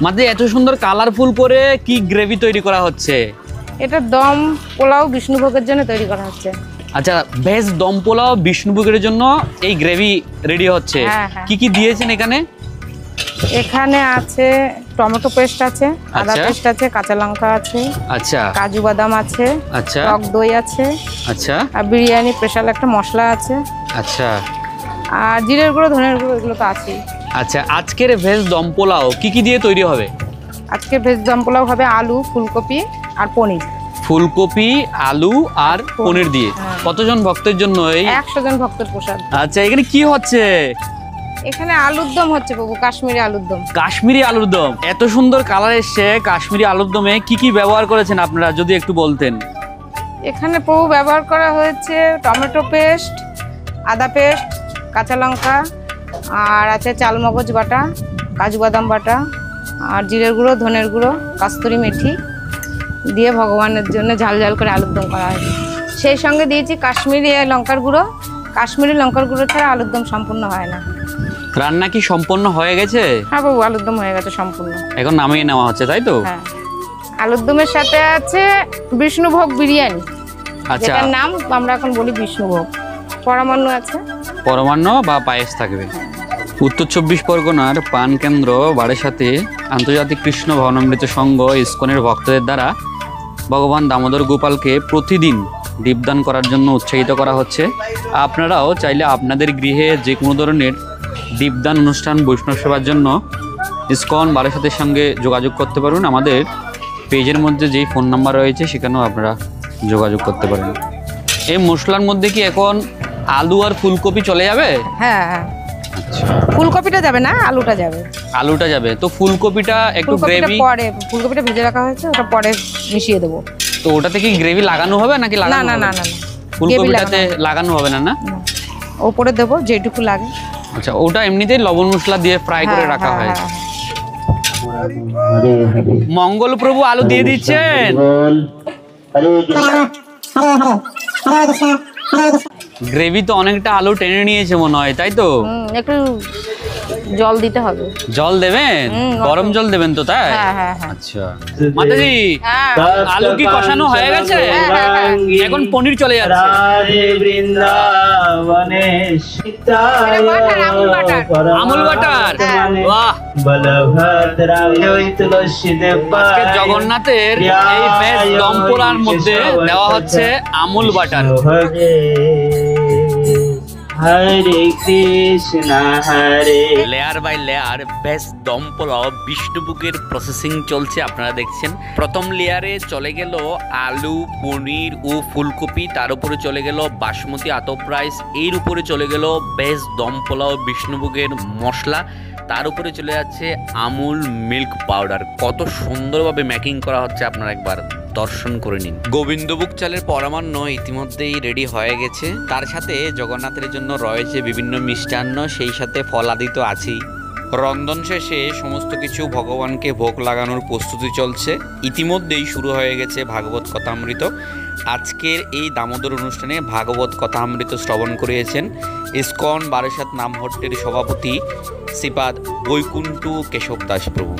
মাঝে এত সুন্দর কালারফুল করে কি গ্রেভি তৈরি করা হচ্ছে? এটা দম পোলাও বিষ্ণুভোগের জন্য তৈরি করা হচ্ছে। আচ্ছা, ভেজ দম পোলাও বিষ্ণুভোগের জন্য এই গ্রেভি রেডি হচ্ছে। কি কি দিয়েছেন এখানে? এখানে আছে টমেটো পেস্ট আছে, আদা পেস্ট আছে, কাঁচা লঙ্কা আছে, আচ্ছা, কাজু বাদাম আছে, আচ্ছা, টক দই আছে, আচ্ছা, আর বিরিয়ানি স্পেশাল একটা মশলা আছে, আচ্ছা, আর জিরের গুঁড়ো, ধনের গুঁড়ো, এগুলো তো আছেই। আচ্ছা, আজকের ভেজ দম পোলাও কি কি দিয়ে তৈরি হবে? আজকে ভেজ দম পোলাও হবে আলু, ফুলকপি আর পনির। ফুলকপি, আলু আর পনির দিয়ে। কতজন ভক্তের জন্য? এই 100 জন ভক্তের প্রসাদ। আচ্ছা, এখানে কি হচ্ছে? এখানে আলুর দম হচ্ছে বাবু, কাশ্মীরি আলুর দম। কাশ্মীরি আলুর দম, এত সুন্দর কালার এসছে। কাশ্মীরি আলুর দমে কি কি ব্যবহার করেছেন আপনারা, যদি একটু বলতেন। এখানে প্রভু ব্যবহার করা হয়েছে টমেটো পেস্ট, আদা পেস্ট, কাঁচা লঙ্কা, আর আছে চালমগজ বাটা, কাজু বাদাম বাটা, আর জিরের গুঁড়ো, ধনের গুঁড়ো, কাস্তুরি মেথি দিয়ে ভগবানের জন্য ঝাল ঝাল করে আলুর দম করা হয়েছে। সেই সঙ্গে দিয়েছি কাশ্মীরি লঙ্কার গুঁড়ো। কাশ্মীরি লঙ্কার গুঁড়ো ছাড়া আলুর দম সম্পূর্ণ হয় না। রান্না কি সম্পন্ন হয়ে গেছে? হ্যাঁ বাবু, আলুর দম হয়ে গেছে সম্পূর্ণ। এখন নামিয়ে নেওয়া হচ্ছে, তাই তো? হ্যাঁ, আলুর দমের সাথে আছে বিষ্ণুভোগ বিরিয়ানি। আচ্ছা, যেটার নাম আমরা এখন বলি বিষ্ণুভোগ। পরমান্ন আছে, পরমান্ন বা পায়েস থাকবে। উত্তর 24 পরগনার পান কেন্দ্র বারাসাতে আন্তর্জাতিক কৃষ্ণ ভবনামৃত সংঘ ইসকনের ভক্তদের দ্বারা ভগবান দামোদর গোপালকে প্রতিদিন দীপদান করার জন্য উৎসাহিত করা হচ্ছে। আপনারাও চাইলে আপনাদের গৃহে যে কোনো ধরনের দীপদান অনুষ্ঠান, বৈষ্ণব সেবার জন্য ইসকন বারাসাতের সঙ্গে যোগাযোগ করতে পারবেন। আমাদের পেজের মধ্যে যেই ফোন নাম্বার রয়েছে সেখানেও আপনারা যোগাযোগ করতে পারেন। এই মশলার মধ্যে কি এখন আলু আর ফুলকপি চলে যাবে? হ্যাঁ হ্যাঁ, ফুলকপিটা যাবে না, আলুটা যাবে। আলুটা যাবে তো ফুলকপিটা একটু গ্রেভি পরে, ফুলকপিটা ভেজে রাখা হয়েছে, ওটা পরে মিশিয়ে দেবো। তো ওটাতে কি গ্রেভি লাগানো হবে নাকি লাগানো হবে? না না না, ফুলকপিটাতে লাগানো হবে না? না, ওপরে দেবো যেটুকু লাগে। আচ্ছা, ওটা এমনিতেই লবণ মশলা দিয়ে ফ্রাই করে রাখা হয়। মঙ্গল প্রভু আলু দিয়ে দিচ্ছেন। গ্রেভি তো অনেকটা আলু টেনে নিয়েছে মনে হয়, তাই তো? একটু জল দিতে হবে। জল দেবেন? গরম জল দেবেন তো, তাই? আচ্ছা মাতাজি, আলু কি কষানো হয়ে গেছে? এখন পনির চলে যাচ্ছে। আমুল বাটার, বাহ! আজকে জগন্নাথের এই ভেজ দম পোলাওর মধ্যে দেওয়া হচ্ছে Amul butter. Hare Krishna Hare. Layer by layer veg dum pulao বিষ্ণুভোগের processing চলছে, আপনারা দেখছেন। প্রথম লেয়ারে চলে গেল আলু, পনির ও ফুলকপি, তার উপরে চলে গেল বাসমতি আতপ রাইস, এর উপরে চলে গেল ভেজ দম পোলাও বিষ্ণুভোগের মশলা, তার উপরে চলে যাচ্ছে আমুল মিল্ক পাউডার। কত সুন্দরভাবে মেকিং করা হচ্ছে, আপনারা একবার দর্শন করে নিন। গোবিন্দভোগ চালের পরমান্ন ইতিমধ্যেই রেডি হয়ে গেছে, তার সাথে জগন্নাথের জন্য রয়েছে বিভিন্ন মিষ্টান্ন, সেই সাথে ফলাদি তো আছেই। রন্ধন শেষে সমস্ত কিছু ভগবানকে ভোগ লাগানোর প্রস্তুতি চলছে। ইতিমধ্যেই শুরু হয়ে গেছে ভাগবত কথামৃত। আজকের এই দামোদর অনুষ্ঠানে ভাগবত কথামৃত শ্রবণ করিয়েছেন ইসকন বারাসাত নামহট্টের সভাপতি শ্রীপাদ বৈকুণ্ঠ কেশব দাস প্রভু।